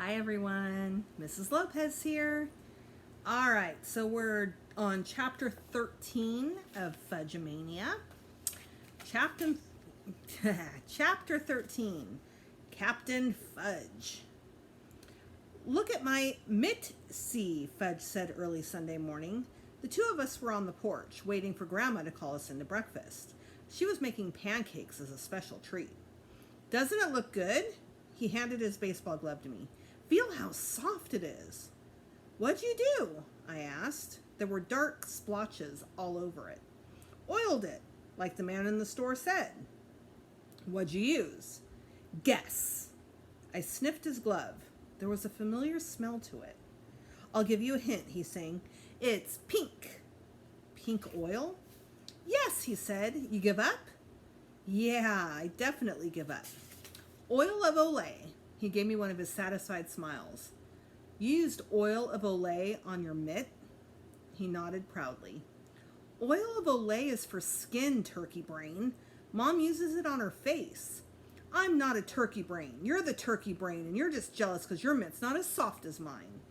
Hi everyone, Mrs. Lopez here. All right, so we're on chapter 13 of Fudge-O-Mania. Chapter, chapter 13, Captain Fudge. Look at my mittsy, Fudge said early Sunday morning. The two of us were on the porch, waiting for Grandma to call us into breakfast. She was making pancakes as a special treat. Doesn't it look good? He handed his baseball glove to me. Feel how soft it is. What'd you do? I asked. There were dark splotches all over it. Oiled it, like the man in the store said. What'd you use? Guess. I sniffed his glove. There was a familiar smell to it. I'll give you a hint, he's saying. It's pink. Pink oil? Yes, he said. You give up? Yeah, I definitely give up. Oil of Olay. He gave me one of his satisfied smiles. You used oil of Olay on your mitt? He nodded proudly. Oil of Olay is for skin, turkey brain. Mom uses it on her face. I'm not a turkey brain. You're the turkey brain, and you're just jealous because your mitt's not as soft as mine.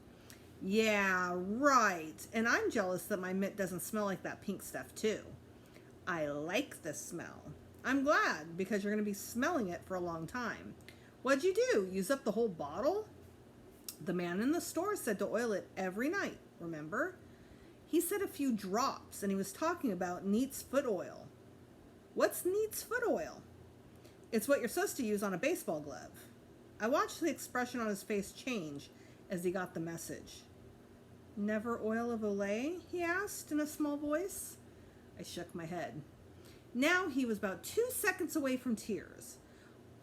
Yeah, right. And I'm jealous that my mitt doesn't smell like that pink stuff, too. I like the smell. I'm glad, because you're going to be smelling it for a long time. What'd you do? Use up the whole bottle? The man in the store said to oil it every night, remember? He said a few drops, and he was talking about neat's foot oil. What's neat's foot oil? It's what you're supposed to use on a baseball glove. I watched the expression on his face change as he got the message. Never oil of Olay? He asked in a small voice. I shook my head. Now he was about 2 seconds away from tears.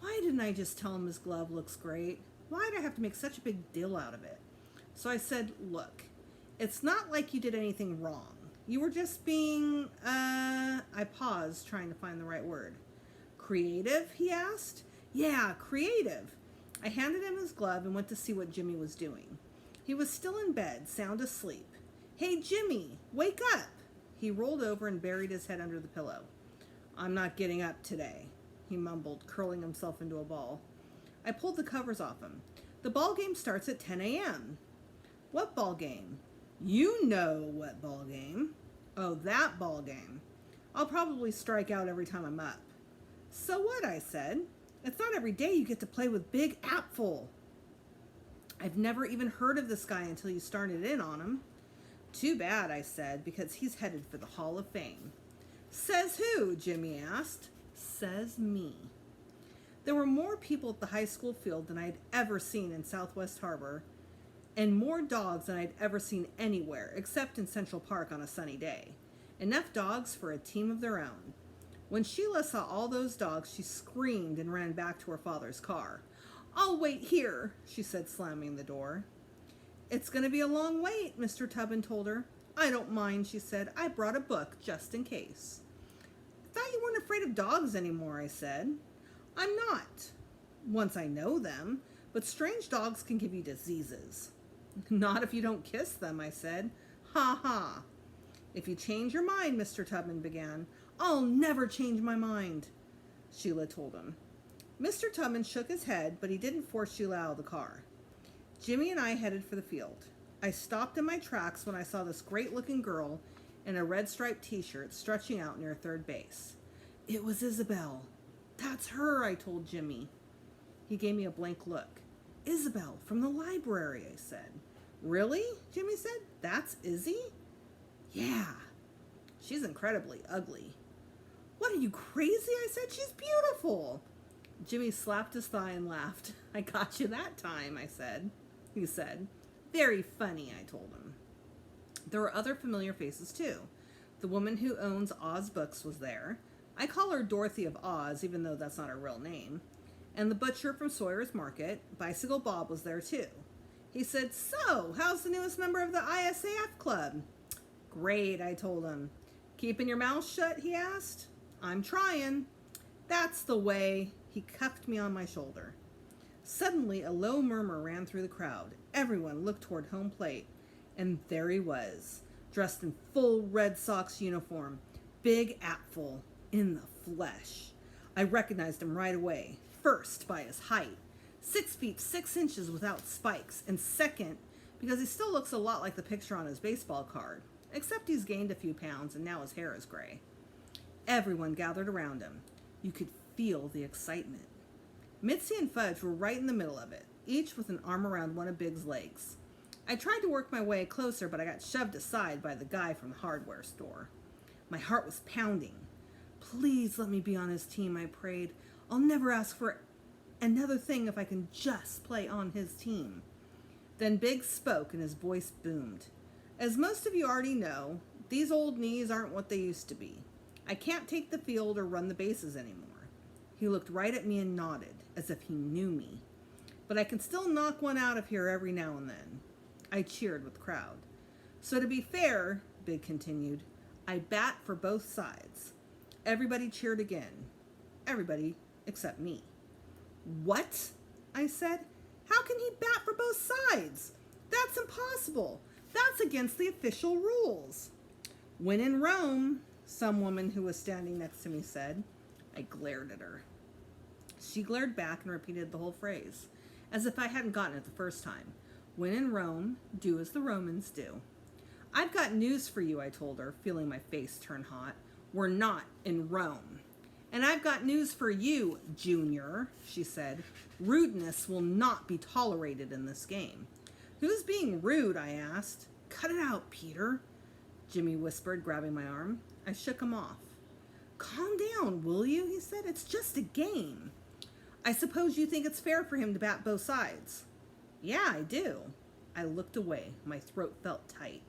Why didn't I just tell him his glove looks great? Why did I have to make such a big deal out of it? So I said, look, it's not like you did anything wrong. You were just being, I paused, trying to find the right word. Creative, he asked. Yeah, creative. I handed him his glove and went to see what Jimmy was doing. He was still in bed, sound asleep. Hey, Jimmy, wake up. He rolled over and buried his head under the pillow. I'm not getting up today, he mumbled, curling himself into a ball. I pulled the covers off him. The ball game starts at 10 a.m. What ball game? You know what ball game. Oh, that ball game. I'll probably strike out every time I'm up. So what, I said. It's not every day you get to play with Big Apfel. I've never even heard of this guy until you started in on him. Too bad, I said, because he's headed for the Hall of Fame. Says who? Jimmy asked. Says me. There were more people at the high school field than I'd ever seen in Southwest Harbor, and more dogs than I'd ever seen anywhere, except in Central Park on a sunny day. Enough dogs for a team of their own. When Sheila saw all those dogs, she screamed and ran back to her father's car. I'll wait here, she said, slamming the door. It's going to be a long wait, Mr. Tubman told her. I don't mind, she said. I brought a book just in case. I thought you weren't afraid of dogs anymore, I said. I'm not, once I know them, but strange dogs can give you diseases. Not if you don't kiss them, I said. Ha ha. If you change your mind, Mr. Tubman began. I'll never change my mind, Sheila told him. Mr. Tubman shook his head, but he didn't force Sheila out of the car. Jimmy and I headed for the field. I stopped in my tracks when I saw this great-looking girl in a red striped t-shirt stretching out near third base. It was Isabel. That's her, I told Jimmy. He gave me a blank look. Isabel, from the library, I said. Really? Jimmy said. That's Izzy? Yeah. She's incredibly ugly. What, are you crazy? I said. She's beautiful. Jimmy slapped his thigh and laughed. I got you that time, I said. He said. Very funny, I told him. There were other familiar faces, too. The woman who owns Oz Books was there. I call her Dorothy of Oz, even though that's not her real name. And the butcher from Sawyer's Market, Bicycle Bob, was there, too. He said, so, how's the newest member of the ISAF club? Great, I told him. Keeping your mouth shut, he asked. I'm trying. That's the way. He cuffed me on my shoulder. Suddenly, a low murmur ran through the crowd. Everyone looked toward home plate. And there he was, dressed in full Red Sox uniform. Big Apfel, in the flesh. I recognized him right away, first by his height. 6 feet 6 inches without spikes, and second because he still looks a lot like the picture on his baseball card, except he's gained a few pounds and now his hair is gray. Everyone gathered around him. You could feel the excitement. Mitzi and Fudge were right in the middle of it, each with an arm around one of Big's legs. I tried to work my way closer, but I got shoved aside by the guy from the hardware store. My heart was pounding. Please let me be on his team, I prayed. I'll never ask for another thing if I can just play on his team. Then Big spoke and his voice boomed. As most of you already know, these old knees aren't what they used to be. I can't take the field or run the bases anymore. He looked right at me and nodded, as if he knew me. But I can still knock one out of here every now and then. I cheered with the crowd. So to be fair, Big continued, I bat for both sides. Everybody cheered again. Everybody except me. What? I said. How can he bat for both sides? That's impossible. That's against the official rules. When in Rome, some woman who was standing next to me said. I glared at her. She glared back and repeated the whole phrase, as if I hadn't gotten it the first time. When in Rome, do as the Romans do. I've got news for you, I told her, feeling my face turn hot. We're not in Rome. And I've got news for you, Junior, she said. Rudeness will not be tolerated in this game. Who's being rude, I asked. Cut it out, Peter, Jimmy whispered, grabbing my arm. I shook him off. Calm down, will you? He said. It's just a game. I suppose you think it's fair for him to bat both sides. Yeah, I do. I looked away. My throat felt tight.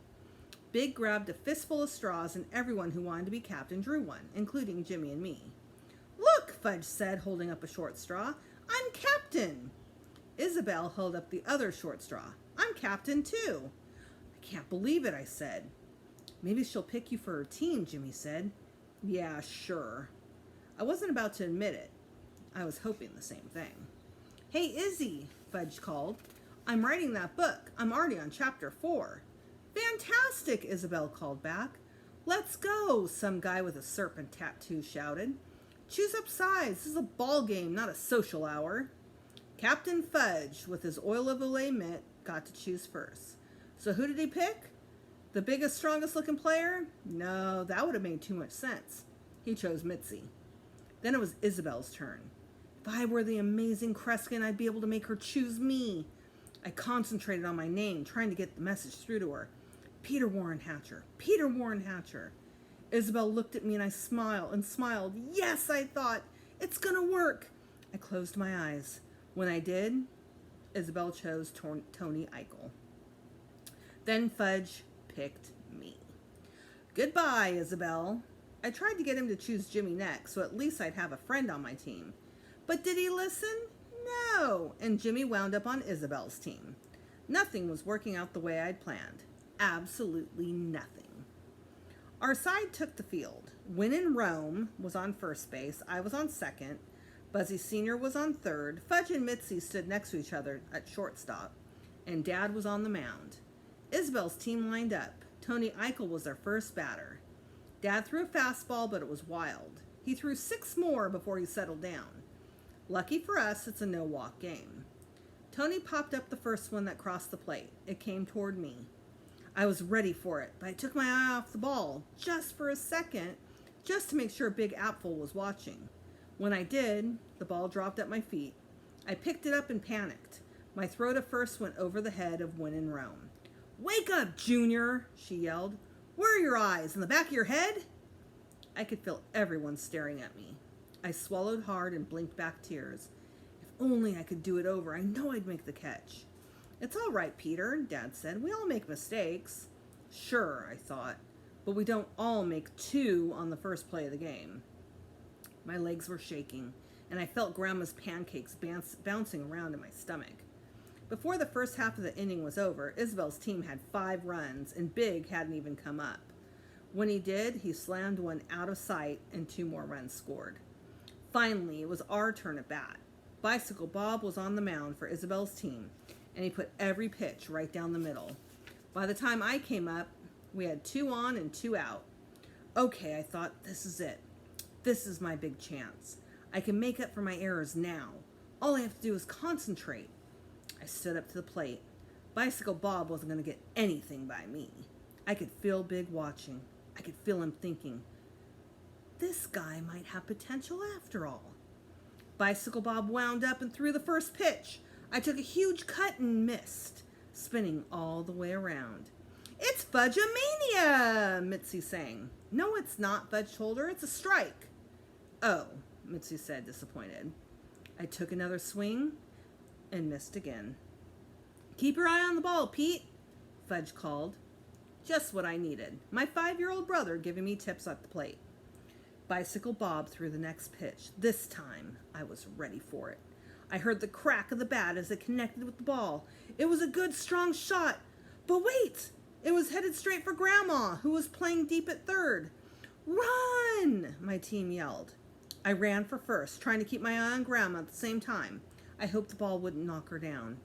Big grabbed a fistful of straws and everyone who wanted to be captain drew one, including Jimmy and me. Look, Fudge said, holding up a short straw. I'm captain. Isabel held up the other short straw. I'm captain too. I can't believe it, I said. Maybe she'll pick you for her team, Jimmy said. Yeah, sure. I wasn't about to admit it. I was hoping the same thing. Hey, Izzy, Fudge called. I'm writing that book. I'm already on chapter 4. Fantastic, Isabel called back. Let's go, some guy with a serpent tattoo shouted. Choose up sides. This is a ball game, not a social hour. Captain Fudge, with his oil of Olay mitt, got to choose first. So who did he pick? The biggest, strongest looking player? No, that would have made too much sense. He chose Mitzi. Then it was Isabel's turn. If I were the amazing Kreskin, I'd be able to make her choose me. I concentrated on my name, trying to get the message through to her. Peter Warren Hatcher. Peter Warren Hatcher. Isabel looked at me and I smiled and smiled. Yes, I thought. It's gonna work. I closed my eyes. When I did, Isabel chose Tony Eichel. Then Fudge picked me. Goodbye, Isabel. I tried to get him to choose Jimmy next, so at least I'd have a friend on my team. But did he listen? No. And Jimmy wound up on Isabel's team. Nothing was working out the way I'd planned. Absolutely nothing. Our side took the field. When in Rome was on first base, I was on second, Buzzy Sr. was on third, Fudge and Mitzi stood next to each other at shortstop, and Dad was on the mound. Isabel's team lined up. Tony Eichel was their first batter. Dad threw a fastball, but it was wild. He threw 6 more before he settled down. Lucky for us, it's a no-walk game. Tony popped up the first one that crossed the plate. It came toward me. I was ready for it, but I took my eye off the ball just for a second, just to make sure Big Apfel was watching. When I did, the ball dropped at my feet. I picked it up and panicked. My throw to first went over the head of When in Rome. Wake up, Junior, she yelled. Where are your eyes? In the back of your head? I could feel everyone staring at me. I swallowed hard and blinked back tears. If only I could do it over. I know I'd make the catch. It's all right, Peter, Dad said. We all make mistakes. Sure, I thought, but we don't all make 2 on the first play of the game. My legs were shaking, and I felt Grandma's pancakes bouncing around in my stomach. Before the first half of the inning was over, Isabel's team had 5 runs, and Big hadn't even come up. When he did, he slammed one out of sight, and 2 more runs scored. Finally, it was our turn at bat. Bicycle Bob was on the mound for Isabel's team, and he put every pitch right down the middle. By the time I came up, we had 2 on and 2 out. Okay, I thought, this is it. This is my big chance. I can make up for my errors now. All I have to do is concentrate. I stood up to the plate. Bicycle Bob wasn't going to get anything by me. I could feel Big watching. I could feel him thinking, this guy might have potential after all. Bicycle Bob wound up and threw the first pitch. I took a huge cut and missed, spinning all the way around. It's Fudge-O-Mania, Mitzi sang. No, it's not, Fudge told her. It's a strike. Oh, Mitzi said, disappointed. I took another swing and missed again. Keep your eye on the ball, Pete, Fudge called. Just what I needed. My 5-year-old brother giving me tips at the plate. Bicycle Bob threw the next pitch. This time, I was ready for it. I heard the crack of the bat as it connected with the ball. It was a good, strong shot. But wait! It was headed straight for Grandma, who was playing deep at third. Run! My team yelled. I ran for first, trying to keep my eye on Grandma at the same time. I hoped the ball wouldn't knock her down.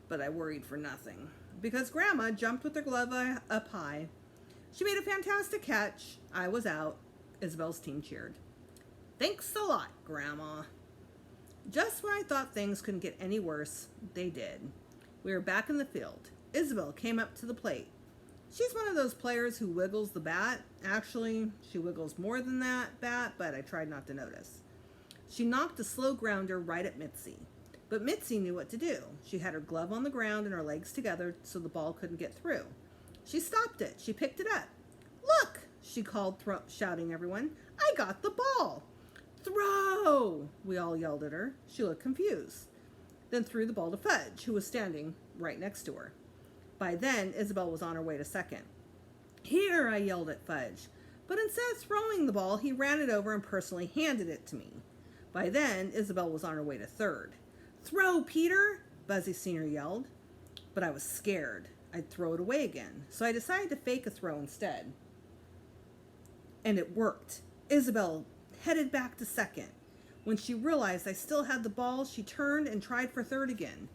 But I worried for nothing, because Grandma jumped with her glove up high. She made a fantastic catch. I was out. Isabel's team cheered. Thanks a lot, Grandma. Just when I thought things couldn't get any worse, they did. We were back in the field. Isabel came up to the plate. She's one of those players who wiggles the bat. Actually, she wiggles more than that bat, but I tried not to notice. She knocked a slow grounder right at Mitzi. But Mitzi knew what to do. She had her glove on the ground and her legs together so the ball couldn't get through. She stopped it. She picked it up. Look, she called, shouting everyone. I got the ball. Throw! We all yelled at her. She looked confused. Then threw the ball to Fudge, who was standing right next to her. By then, Isabel was on her way to second. Here, I yelled at Fudge. But instead of throwing the ball, he ran it over and personally handed it to me. By then, Isabel was on her way to third. Throw, Peter! Buzzy Sr. yelled. But I was scared. I'd throw it away again, so I decided to fake a throw instead. And it worked. Isabel headed back to second. When she realized I still had the ball, she turned and tried for third again.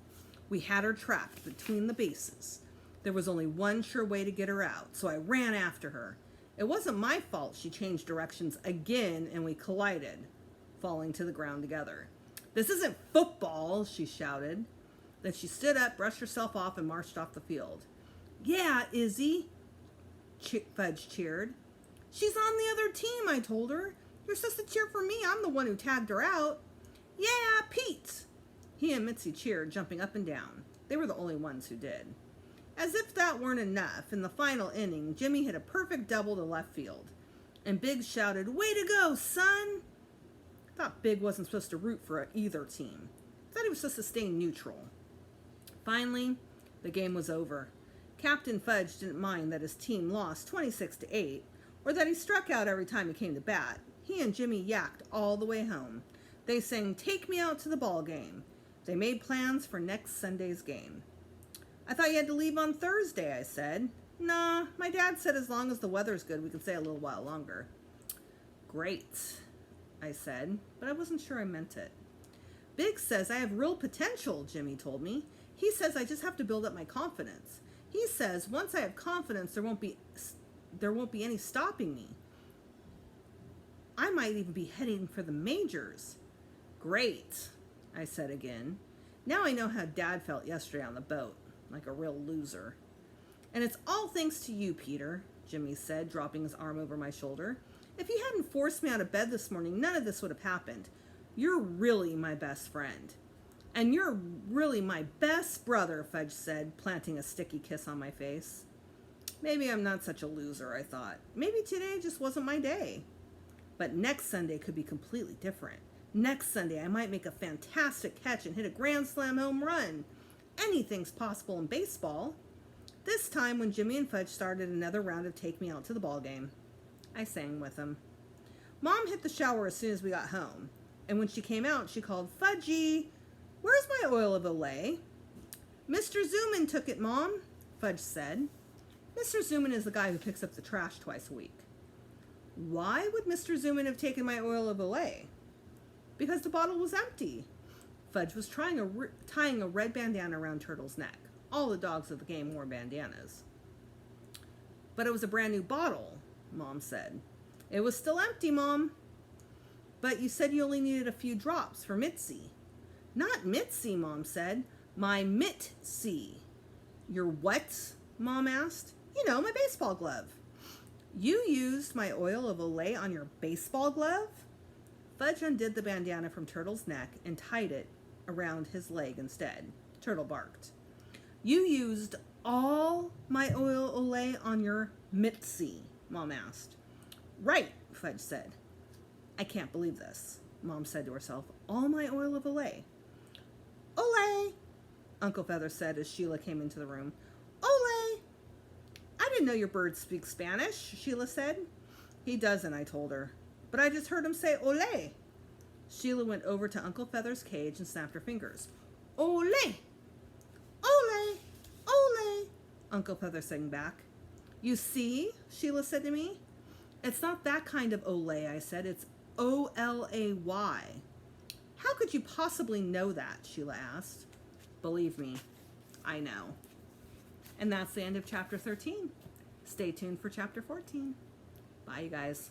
We had her trapped between the bases. There was only one sure way to get her out, so I ran after her. It wasn't my fault she changed directions again and we collided, falling to the ground together. This isn't football, she shouted. Then she stood up, brushed herself off, and marched off the field. Yeah, Izzy, Fudge cheered. She's on the other team, I told her. You're supposed to cheer for me. I'm the one who tagged her out. Yeah, Pete. He and Mitzi cheered, jumping up and down. They were the only ones who did. As if that weren't enough, in the final inning, Jimmy hit a perfect double to left field. And Big shouted, way to go, son! I thought Big wasn't supposed to root for either team. I thought he was supposed to stay neutral. Finally, the game was over. Captain Fudge didn't mind that his team lost 26-8, or that he struck out every time he came to bat. He and Jimmy yacked all the way home. They sang, take me out to the ball game. They made plans for next Sunday's game. I thought you had to leave on Thursday, I said. Nah, my dad said as long as the weather's good, we can stay a little while longer. Great, I said, but I wasn't sure I meant it. Big says I have real potential, Jimmy told me. He says I just have to build up my confidence. He says once I have confidence, there won't be any stopping me. I might even be heading for the majors. Great, I said again. Now I know how Dad felt yesterday on the boat, like a real loser. And it's all thanks to you, Peter, Jimmy said, dropping his arm over my shoulder. If you hadn't forced me out of bed this morning, none of this would have happened. You're really my best friend. And you're really my best brother, Fudge said, planting a sticky kiss on my face. Maybe I'm not such a loser, I thought. Maybe today just wasn't my day. But next Sunday could be completely different. Next Sunday, I might make a fantastic catch and hit a grand slam home run. Anything's possible in baseball. This time, when Jimmy and Fudge started another round of Take Me Out to the Ball Game, I sang with them. Mom hit the shower as soon as we got home. And when she came out, she called, Fudgy, where's my oil of Olay? Mr. Zooman took it, Mom, Fudge said. Mr. Zooman is the guy who picks up the trash twice a week. Why would Mr. Zooman have taken my oil of Olay? Because the bottle was empty. Fudge was tying a red bandana around Turtle's neck. All the dogs of the game wore bandanas. But it was a brand new bottle, Mom said. It was still empty, Mom. But you said you only needed a few drops for Mitzi. Not Mitzi, Mom said. My Mitzi. Your what? Mom asked. You know, my baseball glove. You used my oil of Olay on your baseball glove? Fudge undid the bandana from Turtle's neck and tied it around his leg instead. Turtle barked. You used all my oil Olay on your Mitzi, Mom asked. Right, Fudge said. I can't believe this, Mom said to herself. All my oil of Olay. Olay, Uncle Feather said as Sheila came into the room. Olay! I didn't know your bird speaks Spanish, Sheila said. He doesn't, I told her. But I just heard him say Olay. Sheila went over to Uncle Feather's cage and snapped her fingers. Olay! Olay! Olay! Uncle Feather sang back. You see, Sheila said to me. It's not that kind of Olay, I said. It's O-L-A-Y. How could you possibly know that? Sheila asked. Believe me, I know. And that's the end of chapter 13. Stay tuned for chapter 14. Bye, you guys.